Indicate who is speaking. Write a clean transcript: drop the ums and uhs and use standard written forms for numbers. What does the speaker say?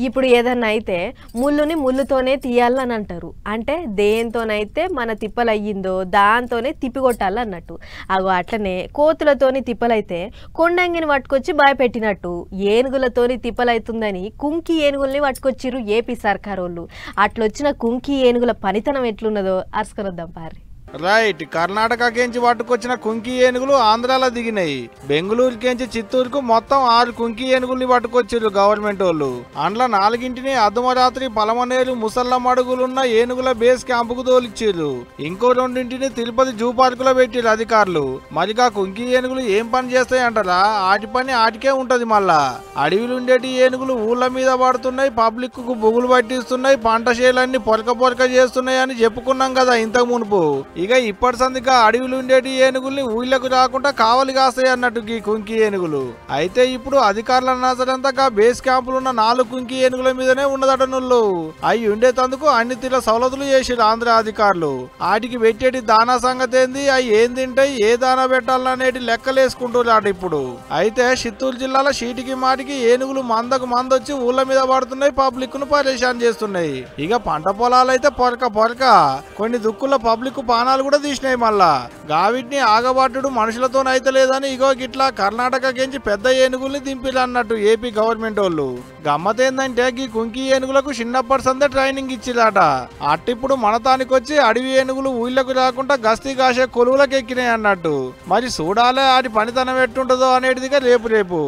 Speaker 1: ఇప్పుడు ఏదన్నా అయితే ముళ్ళుని ముళ్ళుతోనే తీయాలని అంటారు. అంటే దేంతోనైతే మన తిప్పలయ్యిందో దాంతోనే తిప్పికొట్టాలన్నట్టు. అగో అట్లనే కోతులతోని తిప్పలైతే కొండంగిని పట్టుకొచ్చి భయపెట్టినట్టు ఏనుగులతోని తిప్పలైతుందని కుంకి ఏనుగుల్ని పట్టుకొచ్చిర్రు ఏపీ సర్కారోళ్ళు. అట్లొచ్చిన కుంకి ఏనుగుల పనితనం ఎట్లున్నదో అరుసుకొనొద్దాం పారి.
Speaker 2: రైట్, కర్ణాటకకేంచి పట్టుకొచ్చిన కుంకి ఏనుగులు ఆంధ్రాలో దిగినాయి. బెంగళూరుకేంచి చిత్తూరుకు మొత్తం 6 కుంకి ఏనుగుల్ని పట్టుకొచ్చిర్రు గవర్నమెంట్ వాళ్ళు. అందులో 4ంటిని అర్ధమరాత్రి పలమనేరు ముసల్ల మడుగులున్న ఏనుగుల బేస్ క్యాంపుకు తోలిచ్చిర్రు. ఇంకో 2ంటిని తిరుపతి జూ పార్కులో పెట్టిర్రు అధికారులు. మరిగా కుంకి ఏనుగులు ఏం పని చేస్తాయంటారా? ఆటి పని ఆటికే ఉంటది. మళ్ళా అడవిలుండేటి ఏనుగులు ఊళ్ళ మీద పడుతున్నాయి, పబ్లిక్ కు బుగులు పట్టిస్తున్నాయి, పంట చేలన్నీ పొరక చేస్తున్నాయి అని చెప్పుకున్నాం కదా ఇంతకు మునుపు. ఇక ఇప్పటి సందిగా అడవిలు ఉండేటి ఏనుగుల్ని ఊళ్ళకు రాకుండా కావలి కాస్తాయి అన్నట్టు ఈ కుంకి ఏనుగులు. అయితే ఇప్పుడు అధికారుల నజరంతా బేస్ క్యాంపులు ఉన్న 4 కుంకి ఏనుగుల మీదనే ఉన్నదట నుళ్ళు. అవి ఉండేటందుకు అన్ని తీర సవలతులు చేసిరు ఆంధ్ర అధికారులు. వాటికి పెట్టేటి దానా సంగతి ఏంది, అవి ఏం తింటాయి, ఏ దానా పెట్టాలనేటి లెక్కలేసుకుంటున్నాడు ఇప్పుడు. అయితే చిత్తూరు జిల్లాలో చీటికి మాటికి ఏనుగులు మందకు మందొచ్చి ఊళ్ళ మీద పడుతున్నాయి, పబ్లిక్ ను పరేషాన్ చేస్తున్నాయి. ఇక పంట పొలాలైతే పొరక కొన్ని దుక్కుల పబ్లిక్ పానాలు కూడా తీసినాయి. మళ్ళా గావిటిని ఆగబాటుడు మనుషులతోనైతే లేదని ఇగో గిట్లా కర్ణాటకకేంచి పెద్ద ఏనుగుల్ని దింపిలన్నట్టు ఏపీ గవర్నమెంట్ వాళ్ళు. గమ్మతేందంటే ఈ కుంకి ఏనుగులకు చిన్నప్పటి సందే ట్రైనింగ్ ఇచ్చిరాట. అట్టిప్పుడు మనతానికొచ్చి అడవి ఏనుగులు ఊళ్ళకు రాకుండా గస్తీ కాసే కొలువులకు ఎక్కినాయి అన్నట్టు. మరి చూడాలే ఆడి పనితనం ఎట్టుంటుందో అనేటిదిగా రేపు.